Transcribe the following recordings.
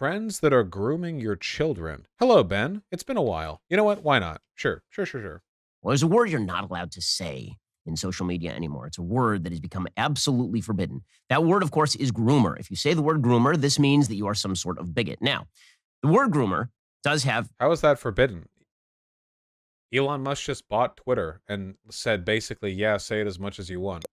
Trends that are grooming your children. Hello, Ben. It's been a while. You know what? Why not? Sure, sure, sure, sure. Well, there's a word you're not allowed to say in social media anymore. It's a word that has become absolutely forbidden. That word, of course, is groomer. If you say the word groomer, this means that you are some sort of bigot. Now, the word groomer does have. How is that forbidden? Elon Musk just bought Twitter and said basically, yeah, say it as much as you want.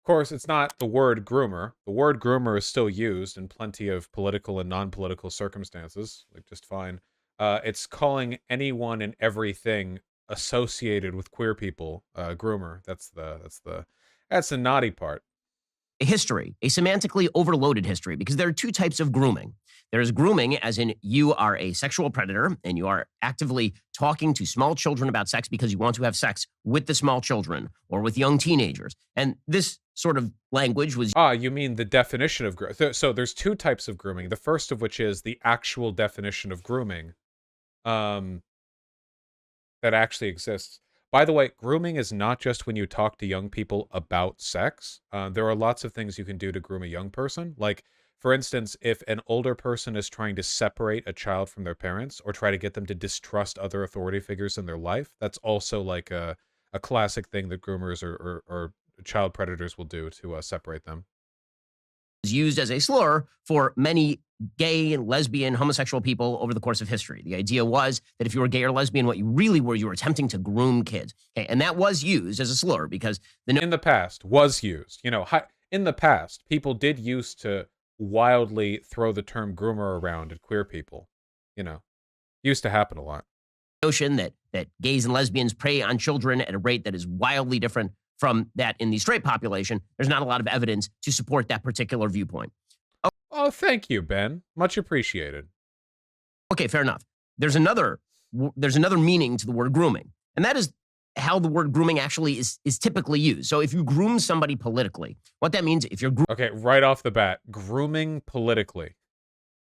Of course, it's not the word groomer. The word groomer is still used in plenty of political and non-political circumstances, like just fine. It's calling anyone and everything associated with queer people groomer. That's the naughty part. A history, a semantically overloaded history, because there are two types of grooming. There's grooming, as in you are a sexual predator and you are actively talking to small children about sex because you want to have sex with the small children or with young teenagers. And this sort of language was. You mean the definition of grooming. So there's two types of grooming. The first of which is the actual definition of grooming that actually exists. By the way, grooming is not just when you talk to young people about sex. There are lots of things you can do to groom a young person. Like, for instance, if an older person is trying to separate a child from their parents or try to get them to distrust other authority figures in their life, that's also like a classic thing that groomers or child predators will do to separate them. Used as a slur for many gay, lesbian, homosexual people over the course of history. The idea was that if you were gay or lesbian, what you really were, you were attempting to groom kids. Okay, and that was used as a slur because in the past was used. You know, in the past, people did used to wildly throw the term groomer around at queer people. You know, used to happen a lot. Notion that gays and lesbians prey on children at a rate that is wildly different from that in the straight population. There's not a lot of evidence to support that particular viewpoint. Oh, thank you, Ben. Much appreciated. Okay, fair enough. There's another meaning to the word grooming, and that is how the word grooming actually is typically used. So if you groom somebody politically, what that means, if you're okay, right off the bat, grooming politically.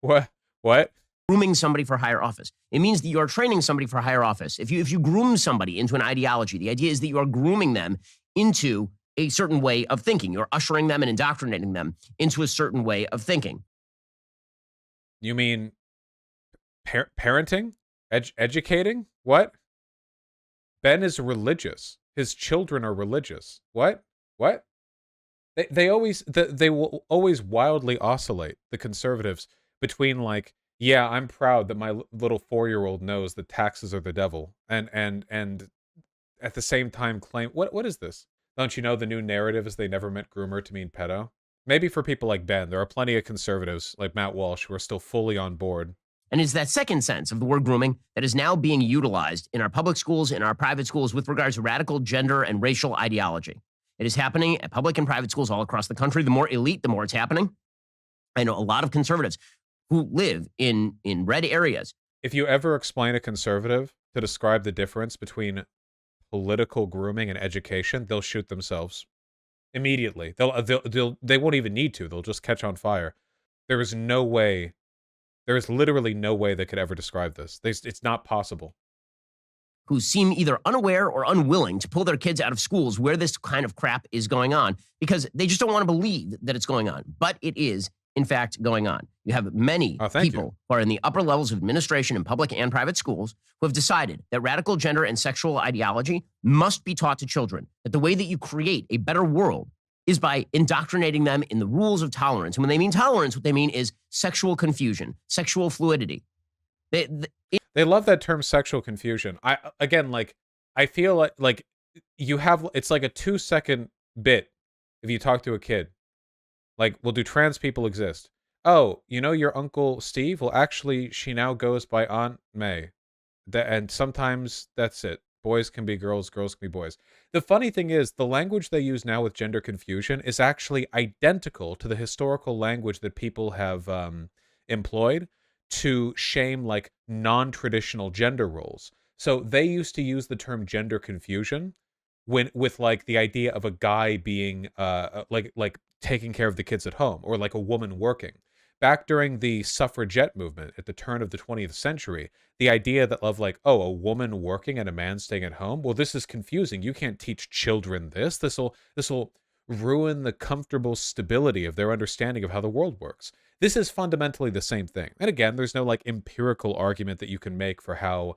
What? Grooming somebody for higher office. It means that you are training somebody for higher office. If you groom somebody into an ideology, the idea is that you are grooming them into a certain way of thinking. You're ushering them and indoctrinating them into a certain way of thinking. You mean parenting? Educating? What? Ben is religious. His children are religious. What? They will always wildly oscillate, the conservatives, between like, yeah, I'm proud that my little 4-year-old knows that taxes are the devil, and at the same time claim, what is this? Don't you know the new narrative is they never meant groomer to mean pedo? Maybe for people like Ben, there are plenty of conservatives like Matt Walsh who are still fully on board. And it's that second sense of the word grooming that is now being utilized in our public schools, in our private schools, with regards to radical gender and racial ideology. It is happening at public and private schools all across the country. The more elite, the more it's happening. I know a lot of conservatives who live in red areas. If you ever explain a conservative to describe the difference between political grooming and education, they'll shoot themselves immediately. They won't even need to. They'll just catch on fire. There is literally no way they could ever describe this. It's not possible. Who seem either unaware or unwilling to pull their kids out of schools where this kind of crap is going on because they just don't want to believe that it's going on. But it is, in fact, going on. You have many people who are in the upper levels of administration in public and private schools who have decided that radical gender and sexual ideology must be taught to children, that the way that you create a better world is by indoctrinating them in the rules of tolerance. And when they mean tolerance, what they mean is sexual confusion, sexual fluidity. They love that term, sexual confusion. I feel like you have, it's like a 2-second bit if you talk to a kid. Like, well, do trans people exist? Oh, you know your Uncle Steve? Well, actually, she now goes by Aunt May. And sometimes that's it. Boys can be girls, girls can be boys. The funny thing is, the language they use now with gender confusion is actually identical to the historical language that people have employed to shame like non-traditional gender roles. So they used to use the term gender confusion with like the idea of a guy being like taking care of the kids at home, or like a woman working. Back during the suffragette movement at the turn of the 20th century, the idea that of like, oh, a woman working and a man staying at home, well, this is confusing. You can't teach children this. This will ruin the comfortable stability of their understanding of how the world works. This is fundamentally the same thing. And again, there's no like empirical argument that you can make for how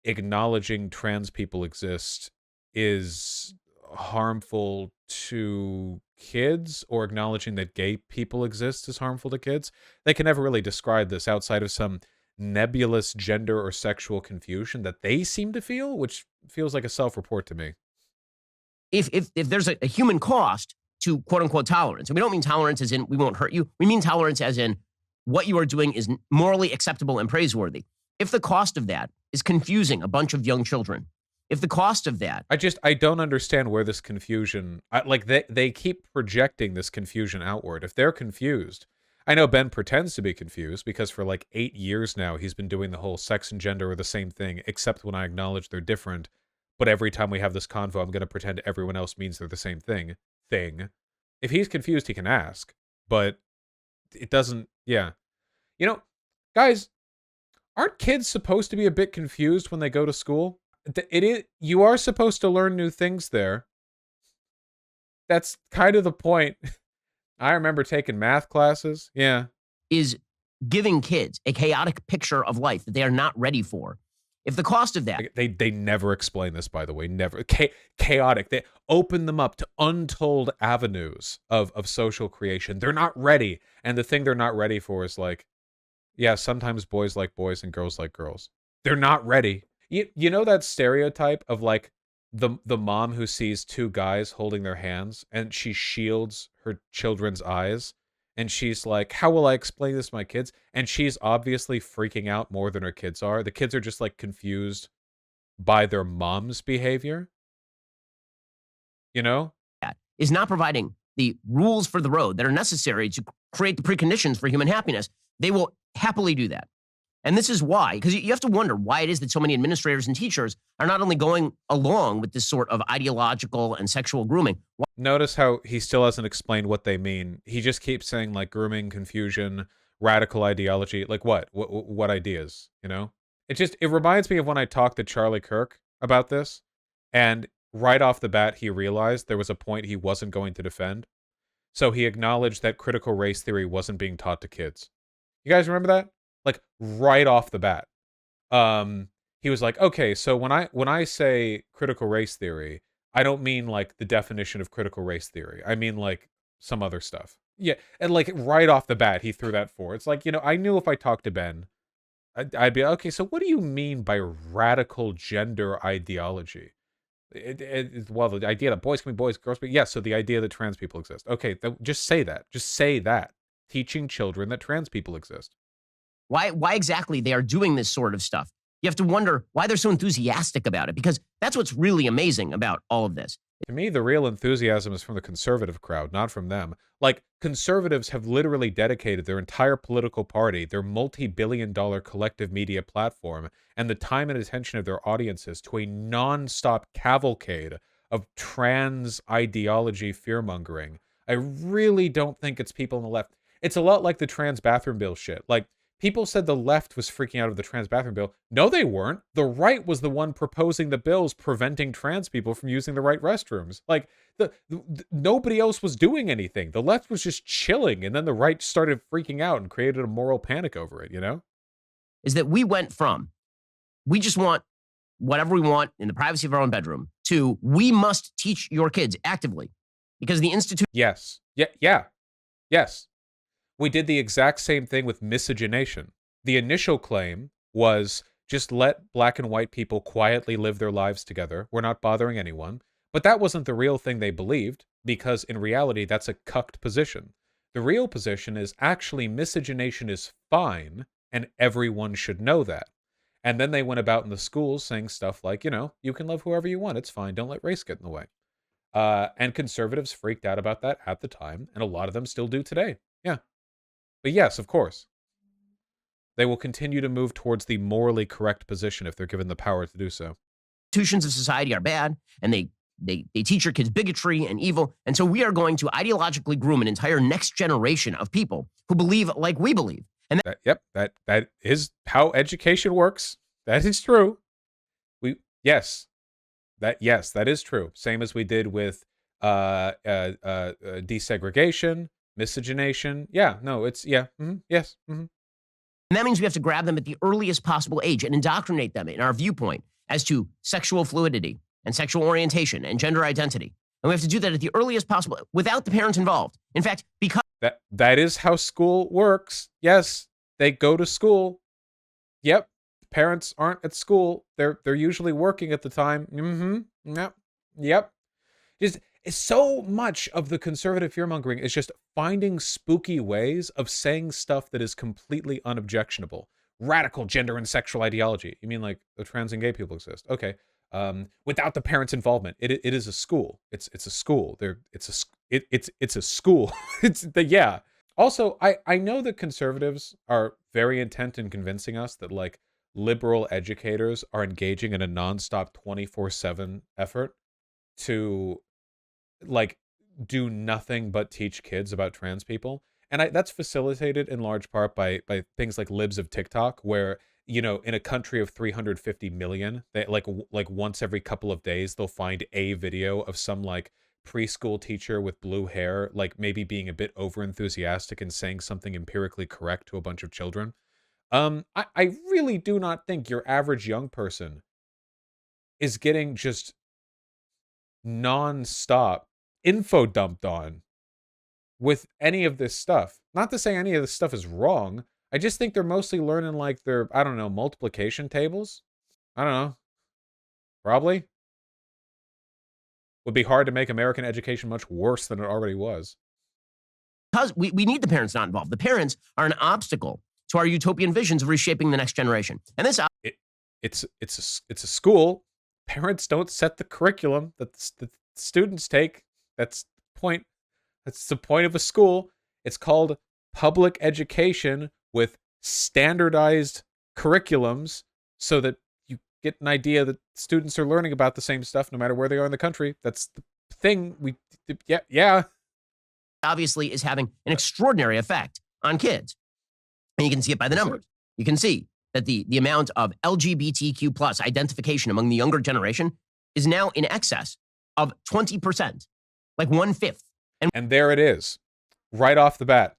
acknowledging trans people exist is harmful to kids, or acknowledging that gay people exist is harmful to kids. They can never really describe this outside of some nebulous gender or sexual confusion that they seem to feel, which feels like a self-report to me. If there's a human cost to quote unquote tolerance, and we don't mean tolerance as in we won't hurt you, we mean tolerance as in what you are doing is morally acceptable and praiseworthy. If the cost of that is confusing a bunch of young children, if the cost of that, I don't understand where this confusion, like they keep projecting this confusion outward. If they're confused, I know Ben pretends to be confused because for like 8 years now he's been doing the whole sex and gender are the same thing, except when I acknowledge they're different. But every time we have this convo, I'm going to pretend everyone else means they're the same thing. If he's confused, he can ask, but it doesn't. Yeah, you know, guys, aren't kids supposed to be a bit confused when they go to school? It is. You are supposed to learn new things there. That's kind of the point. I remember taking math classes. Yeah. is giving kids a chaotic picture of life that they are not ready for. If the cost of that, They never explain this, by the way. Never. Chaotic. They open them up to untold avenues of social creation. They're not ready. And the thing they're not ready for is like, yeah, sometimes boys like boys and girls like girls. They're not ready. You know that stereotype of like the mom who sees two guys holding their hands and she shields her children's eyes and she's like, how will I explain this to my kids? And she's obviously freaking out more than her kids are. The kids are just like confused by their mom's behavior. You know? is not providing the rules for the road that are necessary to create the preconditions for human happiness, they will happily do that. And this is why, because you have to wonder why it is that so many administrators and teachers are not only going along with this sort of ideological and sexual grooming. Notice how he still hasn't explained what they mean. He just keeps saying like grooming, confusion, radical ideology. Like what? What ideas? You know? It reminds me of when I talked to Charlie Kirk about this, and right off the bat he realized there was a point he wasn't going to defend. So he acknowledged that critical race theory wasn't being taught to kids. You guys remember that? Like right off the bat. He was like, okay, so when I say critical race theory, I don't mean like the definition of critical race theory. I mean like some other stuff. Yeah, and like right off the bat, he threw that forward. It's like, I knew if I talked to Ben, I'd be okay. So what do you mean by radical gender ideology? Well, the idea that boys can be boys, girls, but yes. So the idea that trans people exist. Okay, just say that. Just say that. Teaching children that trans people exist. Why exactly they are doing this sort of stuff? You have to wonder why they're so enthusiastic about it, because that's what's really amazing about all of this. To me, the real enthusiasm is from the conservative crowd, not from them. Like, conservatives have literally dedicated their entire political party, their multi-billion-dollar collective media platform, and the time and attention of their audiences to a non-stop cavalcade of trans ideology fear-mongering. I really don't think it's people on the left. It's a lot like the trans bathroom bill shit. Like, people said the left was freaking out of the trans bathroom bill. No, they weren't. The right was the one proposing the bills preventing trans people from using the right restrooms. Like, nobody else was doing anything. The left was just chilling, and then the right started freaking out and created a moral panic over it, Is that we went from, we just want whatever we want in the privacy of our own bedroom, to we must teach your kids actively because the institute. Yes. Yes. We did the exact same thing with miscegenation. The initial claim was just let black and white people quietly live their lives together. We're not bothering anyone. But that wasn't the real thing they believed, because in reality, that's a cucked position. The real position is actually miscegenation is fine, and everyone should know that. And then they went about in the schools saying stuff like, you can love whoever you want. It's fine. Don't let race get in the way. And conservatives freaked out about that at the time, and a lot of them still do today. Yeah. But yes, of course, they will continue to move towards the morally correct position if they're given the power to do so. Institutions of society are bad, and they teach your kids bigotry and evil. And so we are going to ideologically groom an entire next generation of people who believe like we believe. And that is how education works. That is true. That is true. Same as we did with desegregation, miscegenation. Yeah, no, it's yeah, yes. And that means we have to grab them at the earliest possible age and indoctrinate them in our viewpoint as to sexual fluidity and sexual orientation and gender identity. And we have to do that at the earliest possible without the parents involved. In fact, because That is how school works. Yes, they go to school. Yep, parents aren't at school. They're usually working at the time. Yep. Yep. Just so much of the conservative fear-mongering is just finding spooky ways of saying stuff that is completely unobjectionable. Radical gender and sexual ideology. You mean like the trans and gay people exist? Okay. Without the parents' involvement, it is a school. It's a school. It's a school. It's the yeah. Also, I know that conservatives are very intent in convincing us that like liberal educators are engaging in a nonstop 24/7 effort to like do nothing but teach kids about trans people. And that's facilitated in large part by things like libs of TikTok, where in a country of 350 million, they like once every couple of days they'll find a video of some like preschool teacher with blue hair, like maybe being a bit over enthusiastic and saying something empirically correct to a bunch of children. I really do not think your average young person is getting just non-stop info dumped on with any of this stuff. Not to say any of this stuff is wrong. I just think they're mostly learning like their, I don't know, multiplication tables. I don't know. Probably. Would be hard to make American education much worse than it already was. we need the parents not involved. The parents are an obstacle to our utopian visions of reshaping the next generation. And this it's a school. Parents don't set the curriculum that the students take. That's the point. That's the point of a school. It's called public education with standardized curriculums so that you get an idea that students are learning about the same stuff no matter where they are in the country. That's the thing. Yeah. obviously is having an extraordinary effect on kids. And you can see it by the numbers. You can see that the amount of LGBTQ plus identification among the younger generation is now in excess of 20%, like 1/5. And there it is, right off the bat.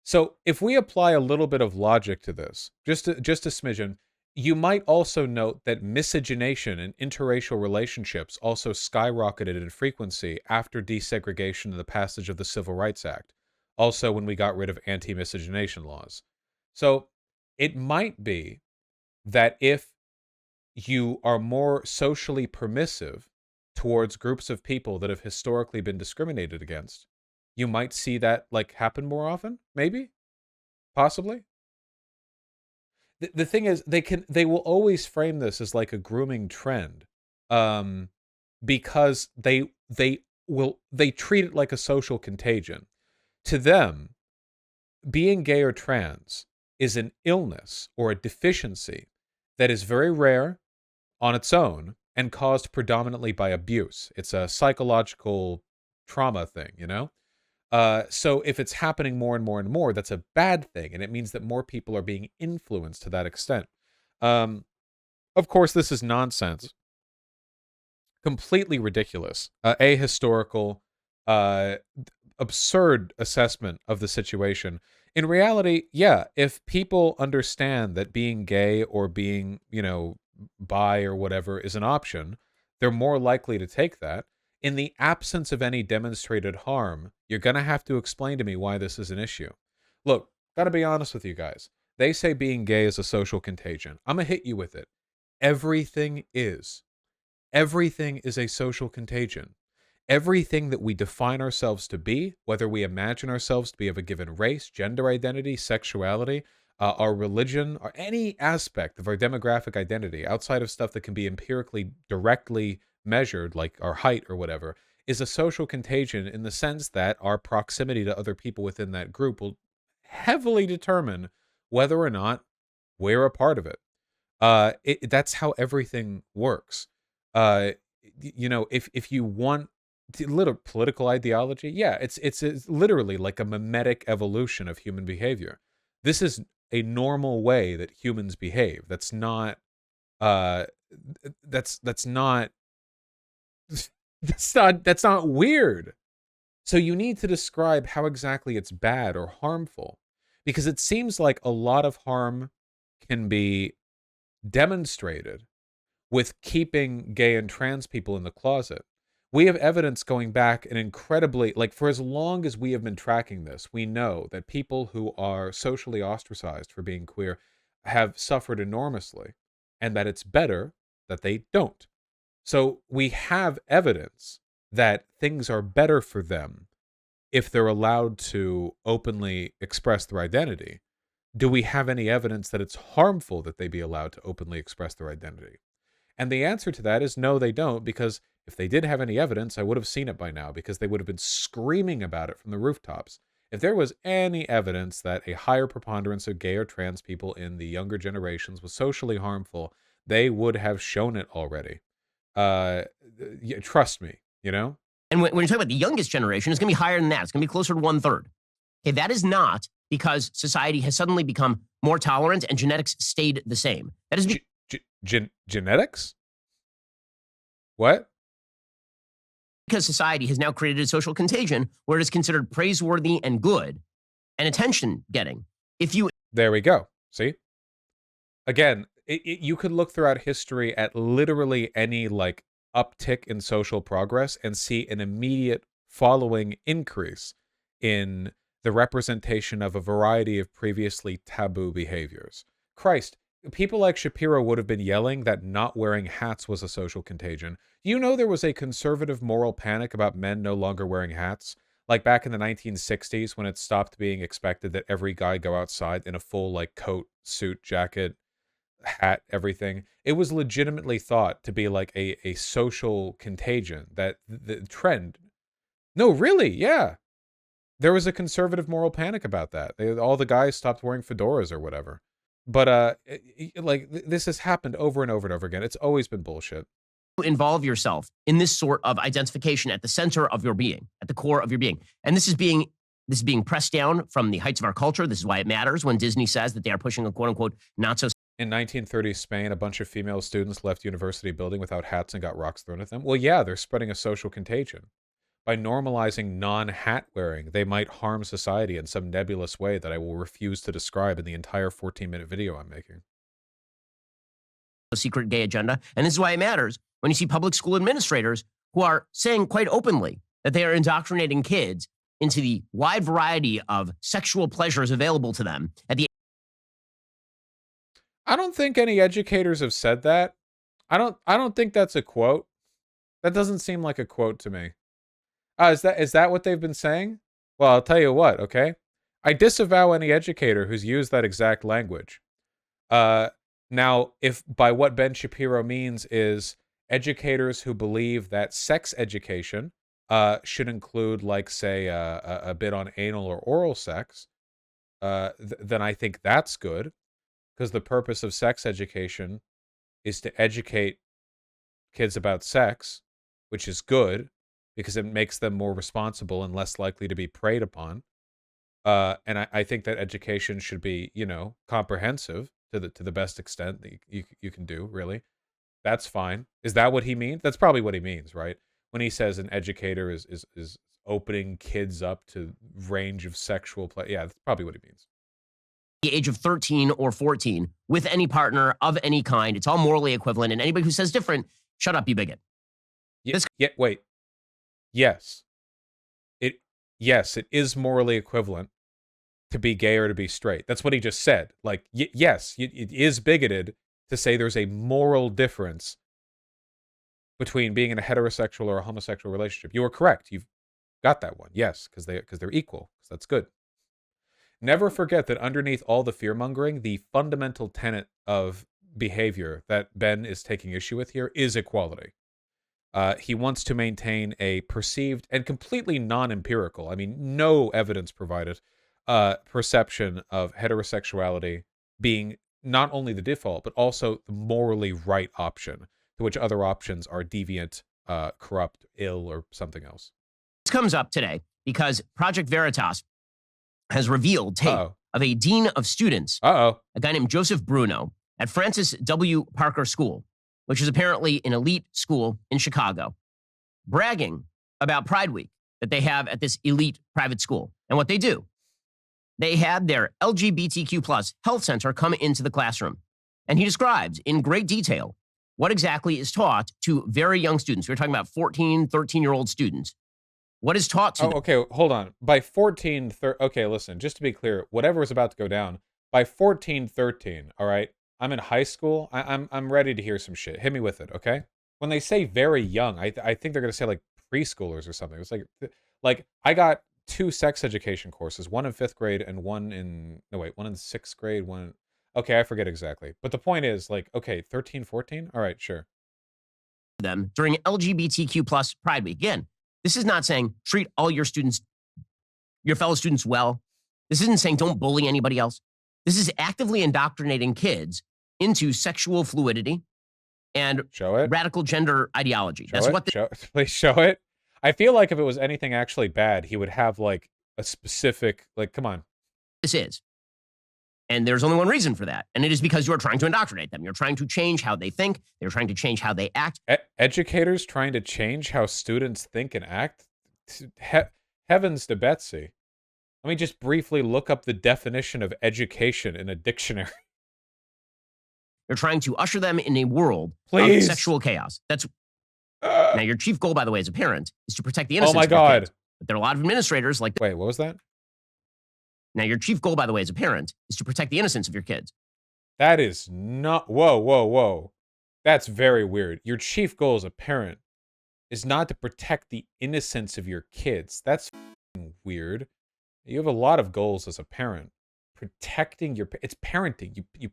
So if we apply a little bit of logic to this, just a smidgen, you might also note that miscegenation and interracial relationships also skyrocketed in frequency after desegregation and the passage of the Civil Rights Act. Also, when we got rid of anti-miscegenation laws. So it might be that if you are more socially permissive towards groups of people that have historically been discriminated against, you might see that like happen more often. Maybe, possibly. The thing is, they will always frame this as like a grooming trend, um, because they treat it like a social contagion. To them, being gay or trans is an illness or a deficiency that is very rare on its own and caused predominantly by abuse. It's a psychological trauma thing, So if it's happening more and more and more, that's a bad thing, and it means that more people are being influenced to that extent. Of course, this is nonsense. Completely ridiculous. Ahistorical, absurd assessment of the situation. In reality, yeah, if people understand that being gay or being, bi or whatever is an option, they're more likely to take that. In the absence of any demonstrated harm, you're going to have to explain to me why this is an issue. Look, got to be honest with you guys. They say being gay is a social contagion. I'm going to hit you with it. Everything is. Everything is a social contagion. Everything that we define ourselves to be, whether we imagine ourselves to be of a given race, gender identity, sexuality, our religion, or any aspect of our demographic identity outside of stuff that can be empirically directly measured, like our height or whatever, is a social contagion in the sense that our proximity to other people within that group will heavily determine whether or not we're a part of it. That's how everything works. If you want little political ideology, yeah, it's literally like a mimetic evolution of human behavior. This is a normal way that humans behave. That's not That's not weird. So you need to describe how exactly it's bad or harmful, because it seems like a lot of harm can be demonstrated with keeping gay and trans people in the closet. We have evidence going back an incredibly, like, for as long as we have been tracking this, we know that people who are socially ostracized for being queer have suffered enormously, and that it's better that they don't. So we have evidence that things are better for them if they're allowed to openly express their identity. Do we have any evidence that it's harmful that they be allowed to openly express their identity? And the answer to that is no, they don't, because if they did have any evidence, I would have seen it by now, because they would have been screaming about it from the rooftops. If there was any evidence that a higher preponderance of gay or trans people in the younger generations was socially harmful, they would have shown it already. Yeah, trust me, you know? And when you're talking about the youngest generation, it's going to be higher than that. It's going to be closer to 1/3. Okay, that is not because society has suddenly become more tolerant and genetics stayed the same. That is Genetics? What? because society has now created a social contagion where it is considered praiseworthy and good and attention getting. If you There we go. See? Again, you could look throughout history at literally any like uptick in social progress and see an immediate following increase in the representation of a variety of previously taboo behaviors. Christ, people like Shapiro would have been yelling that not wearing hats was a social contagion. Do you know there was a conservative moral panic about men no longer wearing hats? Like back in the 1960s when it stopped being expected that every guy go outside in a full like coat, suit, jacket, hat, everything. It was legitimately thought to be like a social contagion, that the trend. No, really, yeah. There was a conservative moral panic about that. All the guys stopped wearing fedoras or whatever. But this has happened over and over and over again. It's always been bullshit. involve yourself in this sort of identification at the center of your being, at the core of your being, and this is being pressed down from the heights of our culture. This is why it matters when Disney says that they are pushing a quote unquote not so. In 1930 Spain, a bunch of female students left university building without hats and got rocks thrown at them. Well, yeah, they're spreading a social contagion. By normalizing non-hat wearing, they might harm society in some nebulous way that I will refuse to describe in the entire 14-minute video I'm making. Secret gay agenda. And this is why it matters when you see public school administrators who are saying quite openly that they are indoctrinating kids into the wide variety of sexual pleasures available to them at the. I don't think any educators have said that. I don't think that's a quote. That doesn't seem like a quote to me. Is that what they've been saying? Well, I'll tell you what, okay? I disavow any educator who's used that exact language. Now, if by what Ben Shapiro means is educators who believe that sex education should include, like, say, a bit on anal or oral sex, then I think that's good, because the purpose of sex education is to educate kids about sex, which is good because it makes them more responsible and less likely to be preyed upon. And I think that education should be, comprehensive to the best extent that you can do, really. That's fine. Is that what he means? That's probably what he means, right? When he says an educator is opening kids up to range of sexual play. Yeah, that's probably what he means. The age of 13 or 14 with any partner of any kind. It's all morally equivalent. And anybody who says different, shut up, you bigot. Wait. Yes. Yes, it is morally equivalent to be gay or to be straight. That's what he just said. Like, yes, it is bigoted to say there's a moral difference between being in a heterosexual or a homosexual relationship. You are correct. You've got that one. Yes, because they're equal. So that's good. Never forget that underneath all the fear-mongering, the fundamental tenet of behavior that Ben is taking issue with here is equality. He wants to maintain a perceived and completely non-empirical, I mean, no evidence provided, perception of heterosexuality being not only the default, but also the morally right option, to which other options are deviant, corrupt, ill, or something else. This comes up today because Project Veritas has revealed tape of a dean of students, a guy named Joseph Bruno, at Francis W. Parker School, which is apparently an elite school in Chicago. bragging about Pride Week that they have at this elite private school. And what they do, they had their LGBTQ plus health center come into the classroom. And he describes in great detail what exactly is taught to very young students. We're talking about 14, 13-year-old students. What is taught to them? Okay, hold on. By 14, okay, listen, just to be clear, whatever is about to go down, by 14, 13, all right, I'm in high school, I'm ready to hear some shit. Hit me with it, okay? When they say very young, I think they're going to say, like, preschoolers or something. It's like, I got 2 sex education courses, one in 5th grade and one in, no, wait, one in 6th grade, one, okay, I forget exactly. But the point is, like, okay, 13, 14? All right, sure. Them during LGBTQ plus Pride Week. Again, this is not saying treat all your students, your fellow students well. This isn't saying don't bully anybody else. This is actively indoctrinating kids into sexual fluidity and Show it. radical gender ideology. Show That's it. what Please show it. I feel like if it was anything actually bad, he would have like a specific, like, come on. this is. And there's only one reason for that. And it is because you're trying to indoctrinate them. You're trying to change how they think. They're trying to change how they act. Educators trying to change how students think and act? Heavens to Betsy. Let me just briefly look up the definition of education in a dictionary. They're trying to usher them in a world Please. of sexual chaos. That's now your chief goal, by the way, as a parent, is to protect the innocence. Oh my of your God. kids. But there are a lot of administrators like. Wait, what was that? Now your chief goal, by the way, as a parent, is to protect the innocence of your kids. That is not. Whoa, whoa, whoa. That's very weird. Your chief goal as a parent is not to protect the innocence of your kids. That's weird. You have a lot of goals as a parent. Protecting your, it's parenting. You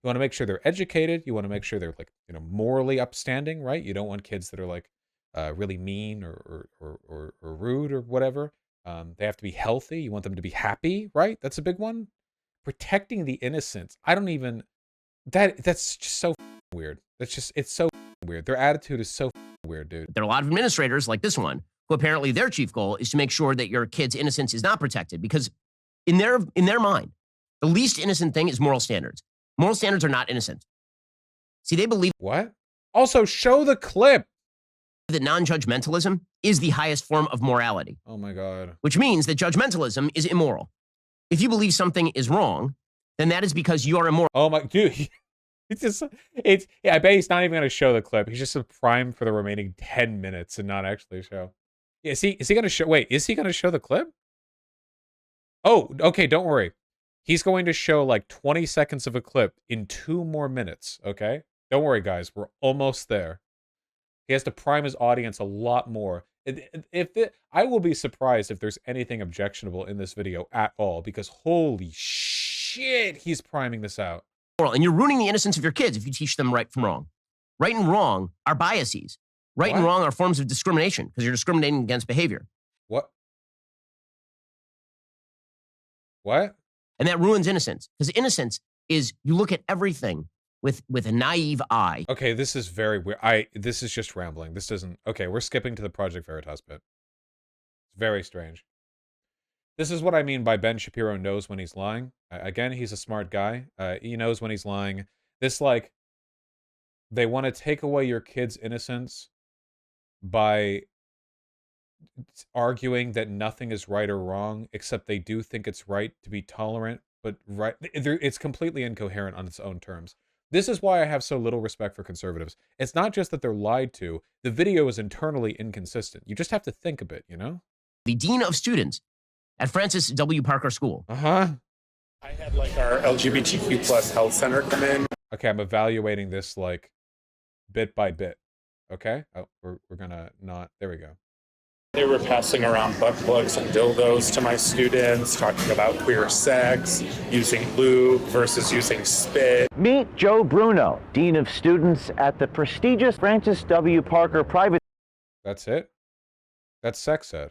want to make sure they're educated. You want to make sure they're, like, you know, morally upstanding, right? You don't want kids that are like really mean or rude or whatever. They have to be healthy. You want them to be happy, right? That's a big one. Protecting the innocence. I don't even, that's just so weird. That's just, it's so weird. Their attitude is so weird, dude. There are a lot of administrators like this one who apparently their chief goal is to make sure that your kid's innocence is not protected because in their mind, the least innocent thing is moral standards. Moral standards are not innocent. See, they believe What? Also, show the clip. that non-judgmentalism is the highest form of morality. Oh my God. Which means that judgmentalism is immoral. If you believe something is wrong, then that is because you are immoral. Oh my, dude. Yeah, I bet he's not even going to show the clip. He's just primed for the remaining 10 minutes and not actually show. Yeah, is he going to show, wait, is he going to show the clip? Oh, okay, don't worry. He's going to show like 20 seconds of a clip in 2 more minutes, okay? Don't worry, guys. We're almost there. He has to prime his audience a lot more. I will be surprised if there's anything objectionable in this video at all, because holy shit, he's priming this out. And you're ruining the innocence of your kids if you teach them right from wrong. Right and wrong are biases. Right and wrong are forms of discrimination because you're discriminating against behavior. What? What? And that ruins innocence because innocence is you look at everything with a naive eye. Okay, this is very weird. This is just rambling. This doesn't, okay, we're skipping to the Project Veritas bit. It's very strange. This is what I mean by Ben Shapiro knows when he's lying. Again, he's a smart guy. He knows when he's lying. This, like, they want to take away your kid's innocence by arguing that nothing is right or wrong, except they do think it's right to be tolerant, but right, it's completely incoherent on its own terms. This is why I have so little respect for conservatives. It's not just that they're lied to. The video is internally inconsistent. You just have to think a bit, you know? The dean of students at Francis W. Parker School. Uh-huh. I had like our LGBTQ plus health center come in. Okay, I'm evaluating this like bit by bit. Okay? Oh, we're gonna not, there we go. They were passing around butt plugs and dildos to my students, talking about queer sex, using lube versus using spit. Meet Joe Bruno, Dean of Students at the prestigious Francis W. Parker Private. That's it? That's sex ed.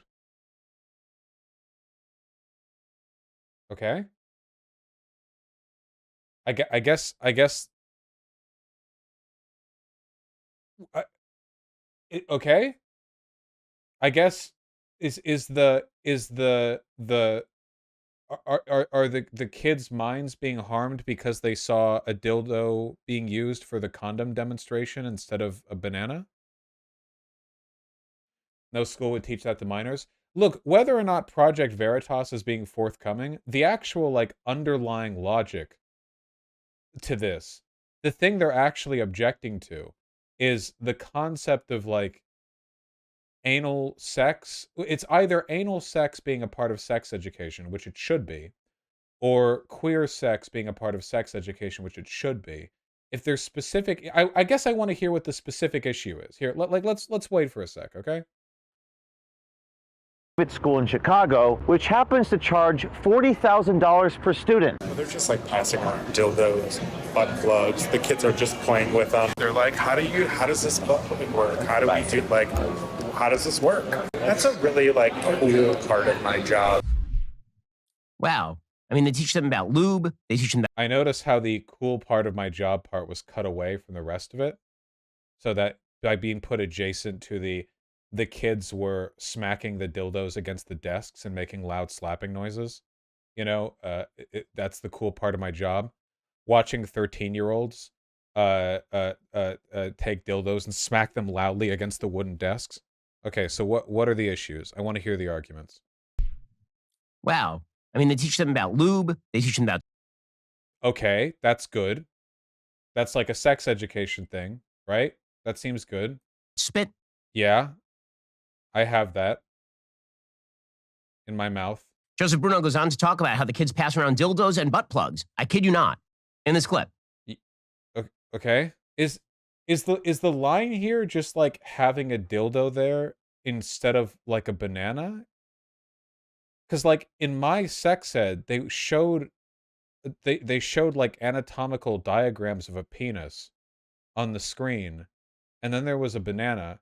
Okay. I guess okay. I guess are the kids' minds being harmed because they saw a dildo being used for the condom demonstration instead of a banana? No school would teach that to minors. Look, whether or not Project Veritas is being forthcoming, the actual, like, underlying logic to this, the thing they're actually objecting to is the concept of, like, anal sex. It's either anal sex being a part of sex education, which it should be, or queer sex being a part of sex education, which it should be. If there's specific, I guess I want to hear what the specific issue is. Here, let's wait for a sec, okay? School in Chicago, which happens to charge $40,000 per student. They're just like passing around dildos, butt plugs. The kids are just playing with them. They're like, how does this butt plug work? How do we do, like, how does this work? That's a really, like, cool part of my job. Wow. I mean, they teach them about lube. They teach them I notice how the cool part of my job part was cut away from the rest of it, so that by being put adjacent to the kids were smacking the dildos against the desks and making loud slapping noises. You know, that's the cool part of my job. Watching 13-year-olds take dildos and smack them loudly against the wooden desks. Okay, so what are the issues? I want to hear the arguments. wow. I mean, they teach them about lube. They teach them about Okay, that's good. That's like a sex education thing, right? That seems good. spit. Yeah, I have that in my mouth. Joseph Bruno goes on to talk about how the kids pass around dildos and butt plugs. I kid you not. In this clip. Okay. Is the line here just like having a dildo there instead of like a banana? Because like in my sex ed, they showed like anatomical diagrams of a penis on the screen, and then there was a banana.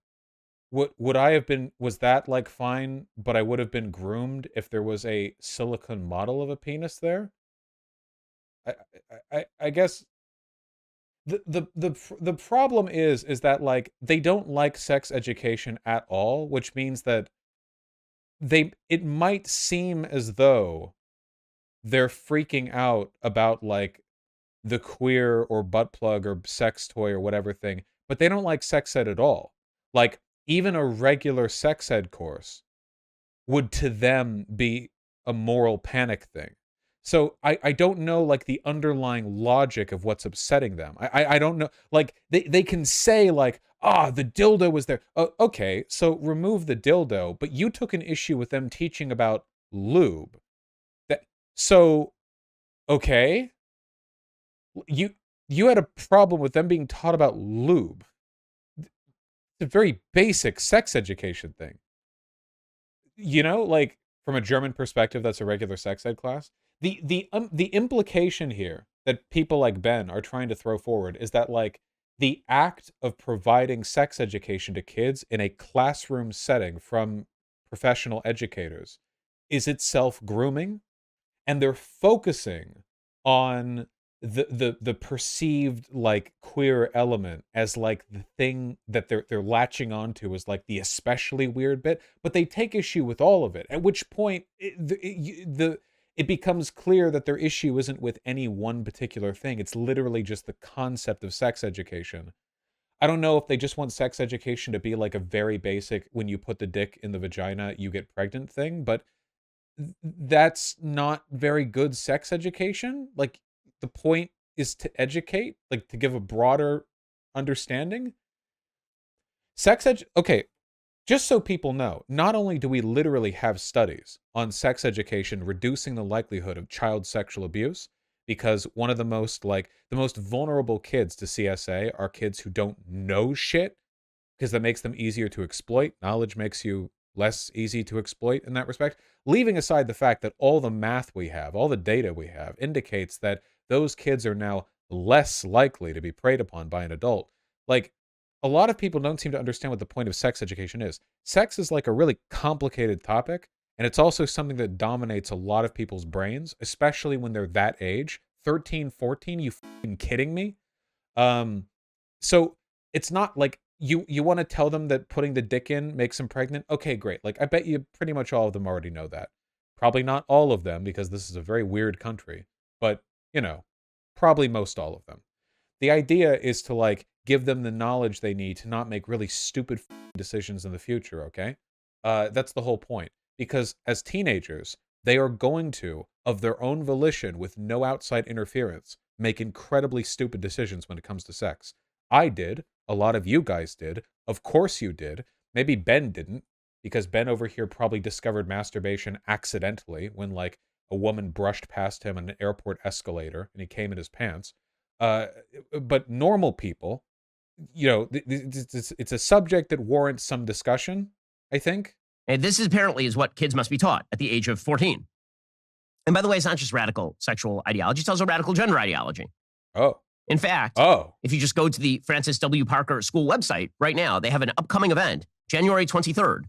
Would I have been, was that like fine, but I would have been groomed if there was a silicone model of a penis there? I guess the problem is that like they don't like sex education at all, which means that it might seem as though they're freaking out about like the queer or butt plug or sex toy or whatever thing, but they don't like sex ed at all. Like even a regular sex ed course would to them be a moral panic thing. So I don't know like the underlying logic of what's upsetting them. I don't know, like they can say like, ah, the dildo was there. Okay, so remove the dildo, but you took an issue with them teaching about lube. So okay, you had a problem with them being taught about lube. It's a very basic sex education thing. You know, like from a German perspective, that's a regular sex ed class. The implication here that people like Ben are trying to throw forward is that like the act of providing sex education to kids in a classroom setting from professional educators is itself grooming, and they're focusing on the perceived like queer element as like the thing that they're latching onto as like the especially weird bit, but they take issue with all of it, at which point it becomes clear that their issue isn't with any one particular thing. It's literally just the concept of sex education. I don't know if they just want sex education to be like a very basic, when you put the dick in the vagina you get pregnant thing, but that's not very good sex education. Like the point is to educate, like to give a broader understanding. Okay, just so people know, not only do we literally have studies on sex education reducing the likelihood of child sexual abuse, because one of the most vulnerable kids to CSA are kids who don't know shit, because that makes them easier to exploit. Knowledge makes you less easy to exploit in that respect. Leaving aside the fact that all the math we have, all the data we have, indicates that those kids are now less likely to be preyed upon by an adult. Like, a lot of people don't seem to understand what the point of sex education is. Sex is like a really complicated topic, and it's also something that dominates a lot of people's brains, especially when they're that age. 13, 14, you fucking kidding me? So it's not like you want to tell them that putting the dick in makes them pregnant. Okay, great. Like I bet you pretty much all of them already know that. Probably not all of them, because this is a very weird country, but you know, probably most all of them. The idea is to like give them the knowledge they need to not make really stupid decisions in the future, okay? That's the whole point. Because as teenagers, they are going to, of their own volition, with no outside interference, make incredibly stupid decisions when it comes to sex. I did. A lot of you guys did. Of course you did. Maybe Ben didn't, because Ben over here probably discovered masturbation accidentally when, like, a woman brushed past him on an airport escalator and he came in his pants. Uh, but normal people, you know, it's a subject that warrants some discussion, I think. And this is apparently is what kids must be taught at the age of 14. And by the way, it's not just radical sexual ideology, it's also radical gender ideology. Oh. In fact, if you just go to the Francis W. Parker School website right now, they have an upcoming event, January 23rd,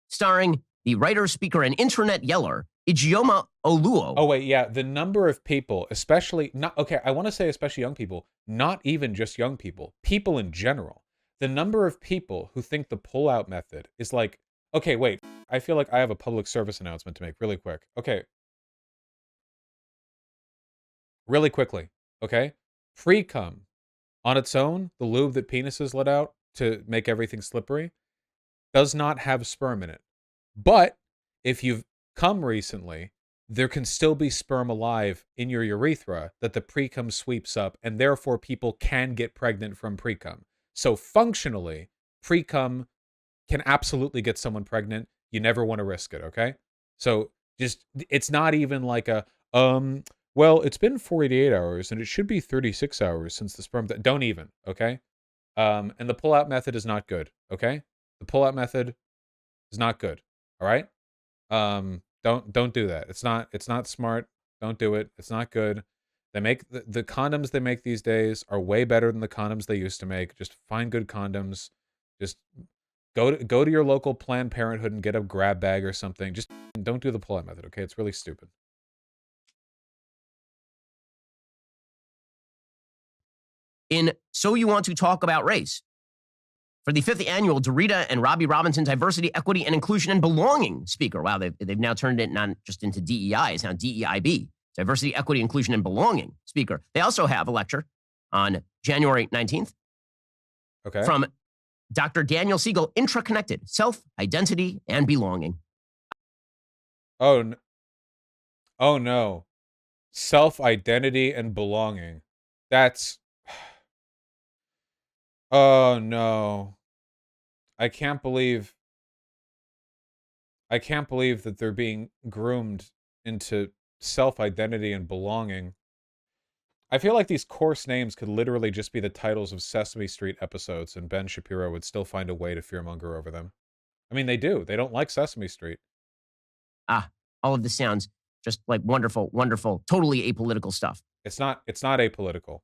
starring the writer, speaker, and internet yeller, Ijeoma Oluo. Oh, wait, yeah. The number of people, especially, I want to say especially young people, not even just young people, people in general. The number of people who think the pull-out method is like, okay, wait, I feel like I have a public service announcement to make really quick. Okay. Really quickly, okay? Pre-cum, on its own, the lube that penises let out to make everything slippery, does not have sperm in it. But if you've come recently, there can still be sperm alive in your urethra that the pre-cum sweeps up, and therefore people can get pregnant from pre-cum. So functionally, pre-cum can absolutely get someone pregnant. You never want to risk it, okay? So just, it's not even like a, well, it's been 48 hours and it should be 36 hours since the sperm, don't even, okay? And the pull-out method is not good, okay? The pull-out method is not good, all right? Don't do that. It's not smart. Don't do it. It's not good. They make the condoms they make these days are way better than the condoms they used to make. Just find good condoms. Just go to your local Planned Parenthood and get a grab bag or something. Just don't do the pull-out method, okay? It's really stupid. In So You Want to Talk About Race, for the 5th annual Dorita and Robbie Robinson Diversity, Equity, and Inclusion and Belonging speaker. Wow, they've now turned it not just into DEI, it's now DEIB, Diversity, Equity, Inclusion, and Belonging speaker. They also have a lecture on January 19th from Dr. Daniel Siegel, Intraconnected, Self-Identity, and Belonging. Oh no. Self-identity and belonging. That's... Oh no. I can't believe that they're being groomed into self-identity and belonging. I feel like these coarse names could literally just be the titles of Sesame Street episodes, and Ben Shapiro would still find a way to fearmonger over them. I mean, they do. They don't like Sesame Street. All of this sounds just like wonderful, wonderful, totally apolitical stuff. It's not apolitical.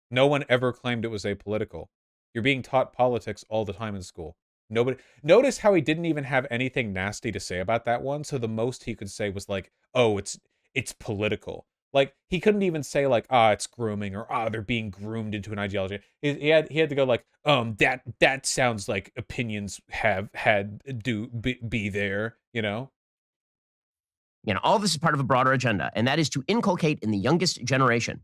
No one ever claimed it was apolitical. You're being taught politics all the time in school. Nobody... Notice how he didn't even have anything nasty to say about that one, so the most he could say was like, oh, it's political. Like, he couldn't even say like, it's grooming, or they're being groomed into an ideology. He had to go like, that sounds like opinions be there, you know? You know, all this is part of a broader agenda, and that is to inculcate in the youngest generation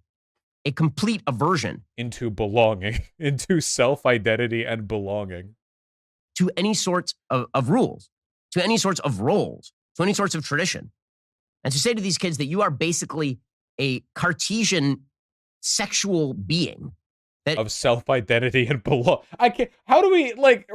a complete aversion into belonging, into self-identity and belonging, to any sorts of rules, to any sorts of roles, to any sorts of tradition. And to say to these kids that you are basically a Cartesian sexual being. That of self-identity and belong. I can't... How do we, like...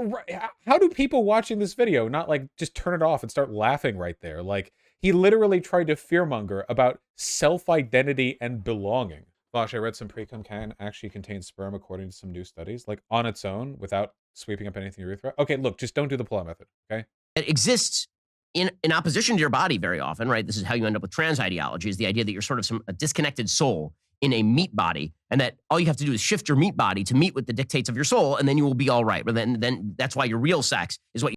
How do people watching this video not, like, just turn it off and start laughing right there? Like, he literally tried to fearmonger about self-identity and belonging. Vaush, I read some pre-cum can actually contain sperm according to some new studies, like on its own, without sweeping up anything in your urethra. Okay, look, just don't do the pull-out method, okay? It exists in opposition to your body very often, right? This is how you end up with trans ideology, is the idea that you're sort of a disconnected soul in a meat body, and that all you have to do is shift your meat body to meet with the dictates of your soul, and then you will be all right. But then that's why your real sex is what you...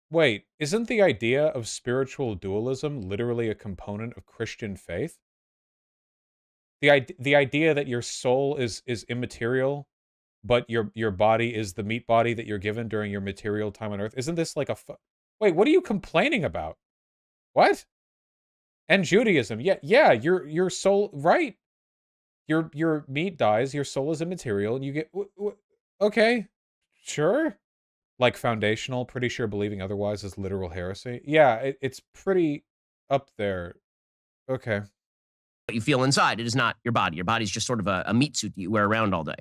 Wait, isn't the idea of spiritual dualism literally a component of Christian faith? The idea that your soul is immaterial, but your body is the meat body that you're given during your material time on Earth. Isn't this like a... Wait, what are you complaining about? What? And Judaism. Yeah, your soul... Right. Your meat dies, your soul is immaterial, and you get... Okay, sure. like foundational. Pretty sure believing otherwise is literal heresy. Yeah, it's pretty up there. Okay. What you feel inside. It is not your body. Your body's just sort of a meat suit that you wear around all day.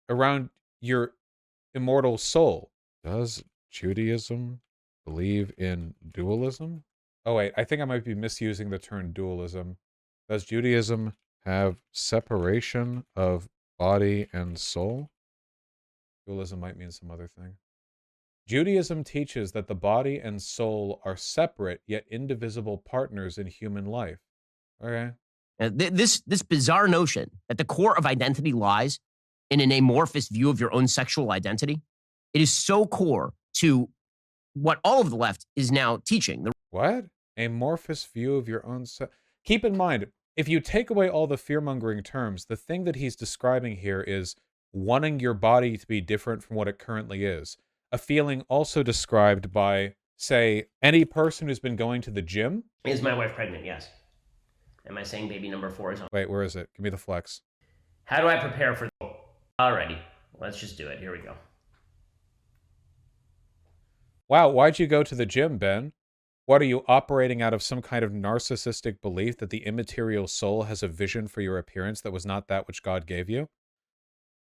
Around your immortal soul. Does Judaism believe in dualism? Oh wait, I think I might be misusing the term dualism. Does Judaism have separation of body and soul? Dualism might mean some other thing. Judaism teaches that the body and soul are separate yet indivisible partners in human life. Okay. This bizarre notion that the core of identity lies in an amorphous view of your own sexual identity, it is so core to what all of the left is now teaching. What? Amorphous view of your own self. Keep in mind, if you take away all the fear-mongering terms, the thing that he's describing here is wanting your body to be different from what it currently is. A feeling also described by, say, any person who's been going to the gym. Is my wife pregnant? Yes. Am I saying baby number 4 is on? Wait, where is it? Give me the flex. How do I prepare for... Alrighty, let's just do it. Here we go. Wow, why'd you go to the gym, Ben? What, are you operating out of some kind of narcissistic belief that the immaterial soul has a vision for your appearance that was not that which God gave you?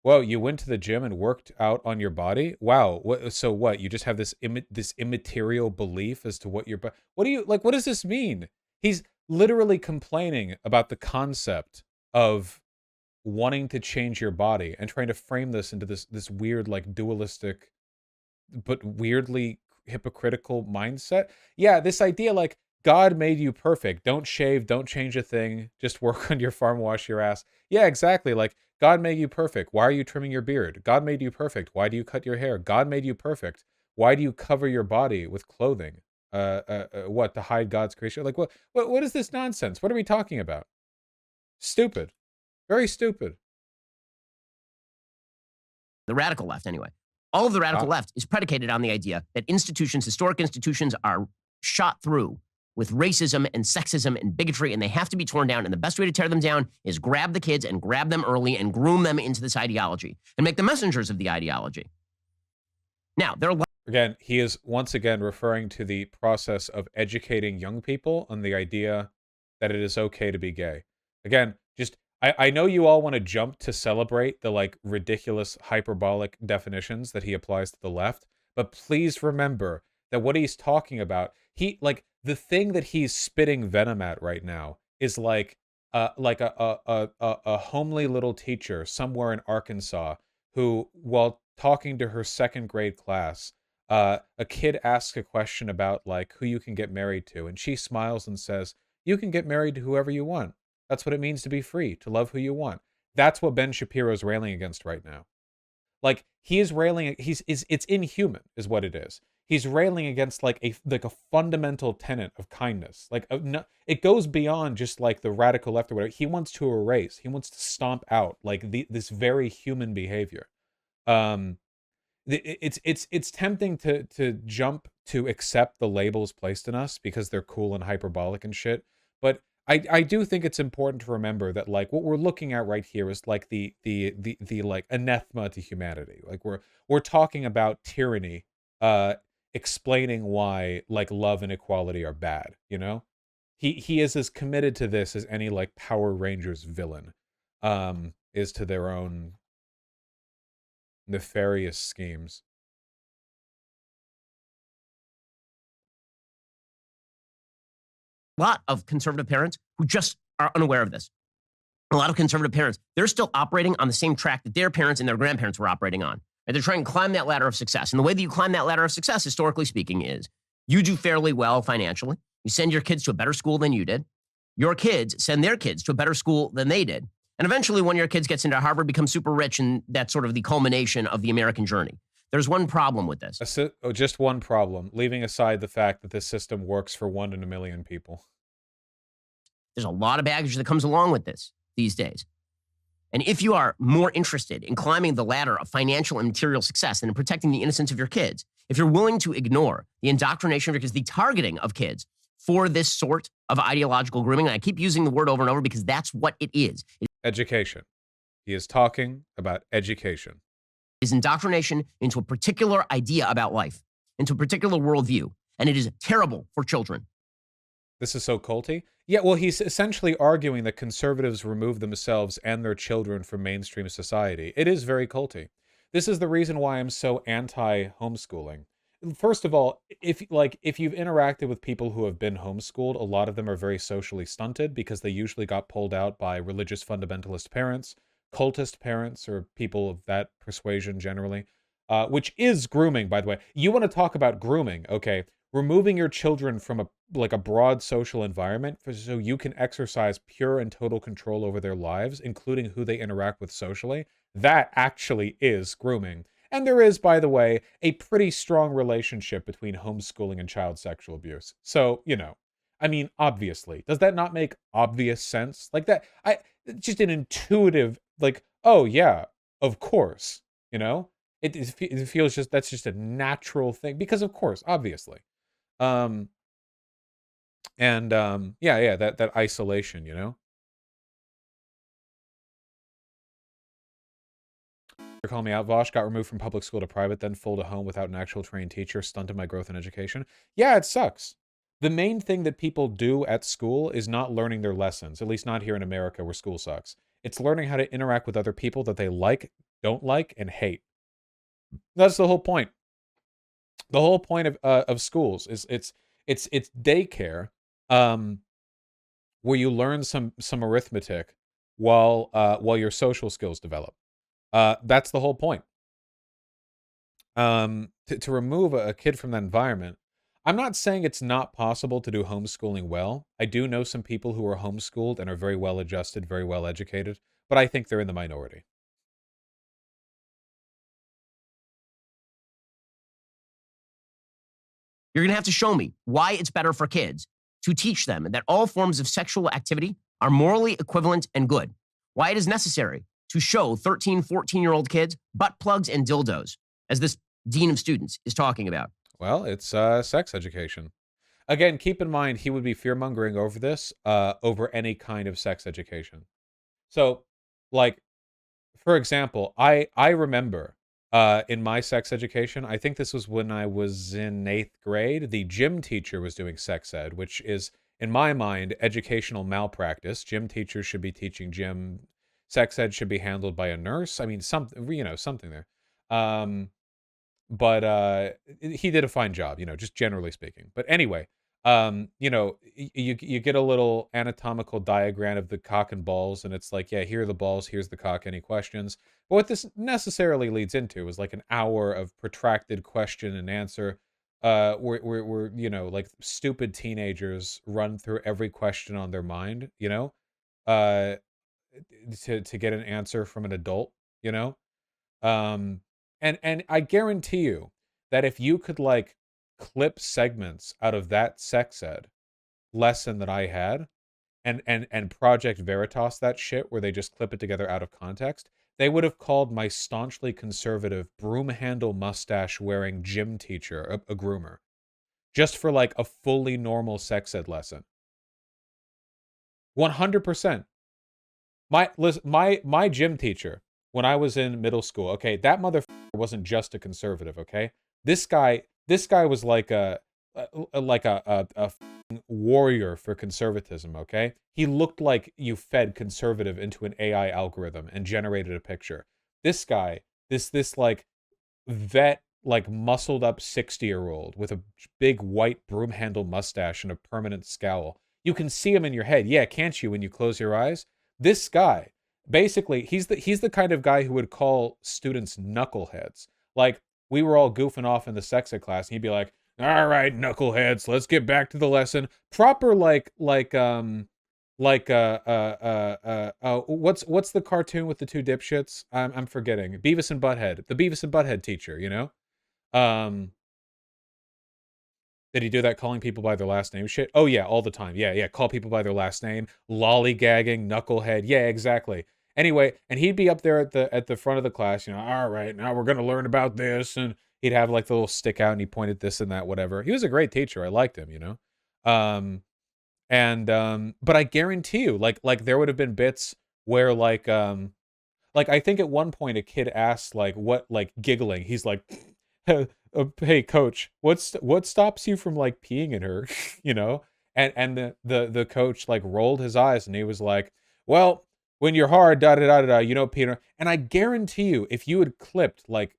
Whoa, you went to the gym and worked out on your body? Wow, so what? You just have this immaterial belief as to what your body... What do you... Like, what does this mean? He's literally complaining about the concept of wanting to change your body and trying to frame this into this weird, like, dualistic, but weirdly hypocritical mindset. Yeah, this idea, like, God made you perfect. Don't shave, don't change a thing, just work on your farm, wash your ass. Yeah, exactly. Like, God made you perfect. Why are you trimming your beard? God made you perfect. Why do you cut your hair? God made you perfect. Why do you cover your body with clothing? What, to hide God's creation? Like, what is this nonsense? What are we talking about? Stupid. Very stupid. The radical left, anyway. All of the radical left is predicated on the idea that institutions, historic institutions, are shot through with racism and sexism and bigotry, and they have to be torn down. And the best way to tear them down is grab the kids and grab them early and groom them into this ideology and make them messengers of the ideology. Now, there are... Again, he is once again referring to the process of educating young people on the idea that it is okay to be gay. Again, just... I know you all want to jump to celebrate the, like, ridiculous hyperbolic definitions that he applies to the left, but please remember that what he's talking about, the thing that he's spitting venom at right now is like a homely little teacher somewhere in Arkansas who, while talking to her second grade class, a kid asks a question about, like, who you can get married to, and she smiles and says, "You can get married to whoever you want. That's what it means to be free, to love who you want." That's what Ben Shapiro's railing against right now. Like, he is railing, it's inhuman, is what it is. He's railing against, like a fundamental tenet of kindness. Like, no, it goes beyond just, like, the radical left or whatever. He wants to erase, he wants to stomp out, like, this very human behavior. It's tempting to jump to accept the labels placed in us because they're cool and hyperbolic and shit, but I do think it's important to remember that, like, what we're looking at right here is, like, the like, anathema to humanity. Like, we're talking about tyranny, explaining why, like, love and equality are bad, you know? He is as committed to this as any, like, Power Rangers villain is to their own nefarious schemes. A lot of conservative parents who just are unaware of this. A lot of conservative parents, they're still operating on the same track that their parents and their grandparents were operating on. And they're trying to climb that ladder of success. And the way that you climb that ladder of success, historically speaking, is you do fairly well financially. You send your kids to a better school than you did. Your kids send their kids to a better school than they did. And eventually, one of your kids gets into Harvard, becomes super rich, and that's sort of the culmination of the American journey. There's one problem with this. Just one problem, leaving aside the fact that this system works for 1 in a million people. There's a lot of baggage that comes along with this these days. And if you are more interested in climbing the ladder of financial and material success than in protecting the innocence of your kids, if you're willing to ignore the indoctrination of your kids, the targeting of kids for this sort of ideological grooming, and I keep using the word over and over because that's what it is. Education. He is talking about education. is indoctrination into a particular idea about life, into a particular worldview, and it is terrible for children. This is so culty. Yeah, well, he's essentially arguing that conservatives remove themselves and their children from mainstream society. It is very culty. This is the reason why I'm so anti-homeschooling. First of all, if you've interacted with people who have been homeschooled, a lot of them are very socially stunted because they usually got pulled out by religious fundamentalist parents, cultist parents, or people of that persuasion generally, which is grooming, by the way. You want to talk about grooming, okay? Removing your children from a broad social environment so you can exercise pure and total control over their lives, including who they interact with socially, that actually is grooming. And there is, by the way, a pretty strong relationship between homeschooling and child sexual abuse. So, I mean, obviously. Does that not make obvious sense? Like that, just an intuitive, like, oh yeah, of course, It feels that's just a natural thing because of course, obviously. Yeah, that isolation, You're calling me out, Vaush. Got removed from public school to private, then full to home without an actual trained teacher. Stunted my growth in education. Yeah, it sucks. The main thing that people do at school is not learning their lessons, at least not here in America where school sucks. It's learning how to interact with other people that they like, don't like, and hate. That's the whole point. The whole point of schools is it's daycare, where you learn some arithmetic while your social skills develop. That's the whole point. To remove a kid from that environment, I'm not saying it's not possible to do homeschooling well. I do know some people who are homeschooled and are very well adjusted, very well educated, but I think they're in the minority. You're going to have to show me why it's better for kids to teach them that all forms of sexual activity are morally equivalent and good. Why it is necessary to show 13, 14-year-old kids butt plugs and dildos, as this dean of students is talking about. Well, it's sex education. Again, keep in mind, he would be fear-mongering over this, over any kind of sex education. So, like, for example, I remember in my sex education, I think this was when I was in 8th grade, the gym teacher was doing sex ed, which is, in my mind, educational malpractice. Gym teachers should be teaching gym. Sex ed should be handled by a nurse. I mean, something there. But he did a fine job, just generally speaking. But anyway, you get a little anatomical diagram of the cock and balls, and it's like, yeah, here are the balls, here's the cock, any questions? But what this necessarily leads into is like an hour of protracted question and answer, where like stupid teenagers run through every question on their mind, uh, to get an answer from an adult, um, and I guarantee you that if you could like clip segments out of that sex ed lesson that I had and Project Veritas that shit where they just clip it together out of context, they would have called my staunchly conservative broom handle mustache wearing gym teacher a groomer. Just for like a fully normal sex ed lesson. 100%. My gym teacher when I was in middle school, okay, that motherfucker wasn't just a conservative, okay? This guy was like a warrior for conservatism, okay? He looked like you fed conservative into an AI algorithm and generated a picture. This guy, this like vet, like muscled up 60-year-old with a big white broom handle mustache and a permanent scowl. You can see him in your head. Yeah, can't you when you close your eyes? This guy, basically, he's the kind of guy who would call students knuckleheads. Like, we were all goofing off in the sex ed class, and he'd be like, all right, knuckleheads, let's get back to the lesson. Proper, what's the cartoon with the two dipshits? I'm forgetting. Beavis and Butthead. The Beavis and Butthead teacher, Did he do that calling people by their last name shit? Oh yeah, all the time. Yeah, call people by their last name. Lollygagging, knucklehead. Yeah, exactly. Anyway, and he'd be up there at the front of the class, all right, now we're going to learn about this, and he'd have like the little stick out and he pointed this and that, whatever. He was a great teacher. I liked him, but I guarantee you, like there would have been bits where like like, I think at one point a kid asked, like, what, like, giggling. He's like, hey, coach, what stops you from, like, peeing in her? You know? And the coach, like, rolled his eyes and he was like, well, when you're hard, da da da da da, you know, Peter. And I guarantee you, if you had clipped, like,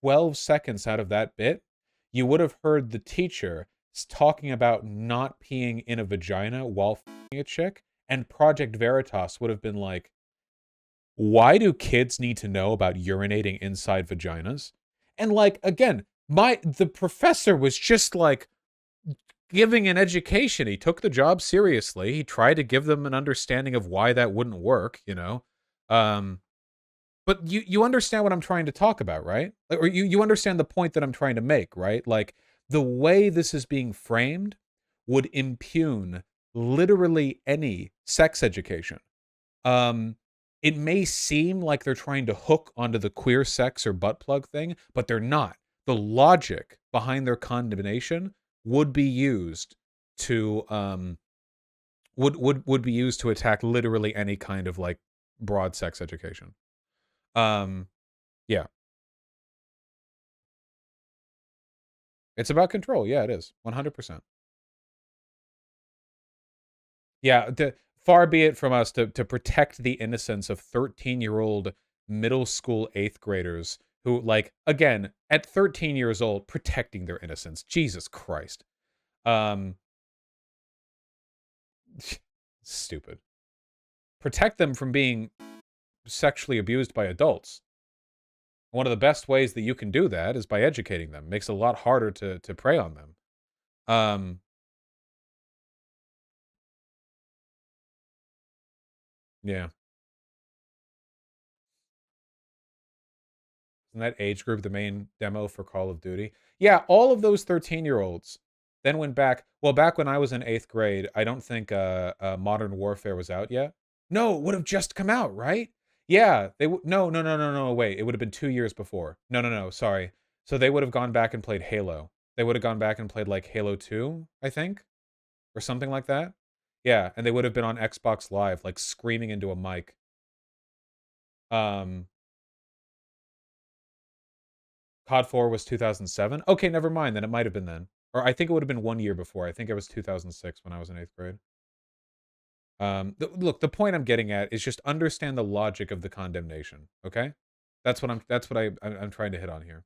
12 seconds out of that bit, you would have heard the teacher talking about not peeing in a vagina while f***ing a chick, and Project Veritas would have been like, why do kids need to know about urinating inside vaginas? And, like, again, the professor was just, like, giving an education. He took the job seriously. He tried to give them an understanding of why that wouldn't work, you know? But you understand what I'm trying to talk about, right? Like, or you understand the point that I'm trying to make, right? Like, the way this is being framed would impugn literally any sex education. It may seem like they're trying to hook onto the queer sex or butt plug thing, but they're not. The logic behind their condemnation would be used to would be used to attack literally any kind of, like, broad sex education. Yeah. It's about control. Yeah, it is. 100%. Yeah, far be it from us to protect the innocence of 13-year-old middle school 8th graders who, like, again, at 13 years old, protecting their innocence. Jesus Christ. Stupid. Protect them from being sexually abused by adults. One of the best ways that you can do that is by educating them. It makes it a lot harder to prey on them. Yeah. In that age group, the main demo for Call of Duty. Yeah, all of those 13-year-olds then went back. Well, back when I was in 8th grade, I don't think Modern Warfare was out yet. No, it would have just come out, right? Yeah, they would. No. Wait, it would have been 2 years before. No. Sorry. So they would have gone back and played Halo. They would have gone back and played, like, Halo 2, I think, or something like that. Yeah, and they would have been on Xbox Live, like, screaming into a mic. COD 4 was 2007? Okay, never mind, then it might have been then. Or I think it would have been 1 year before. I think it was 2006 when I was in 8th grade. Look, the point I'm getting at is just understand the logic of the condemnation, okay? That's what I'm trying to hit on here.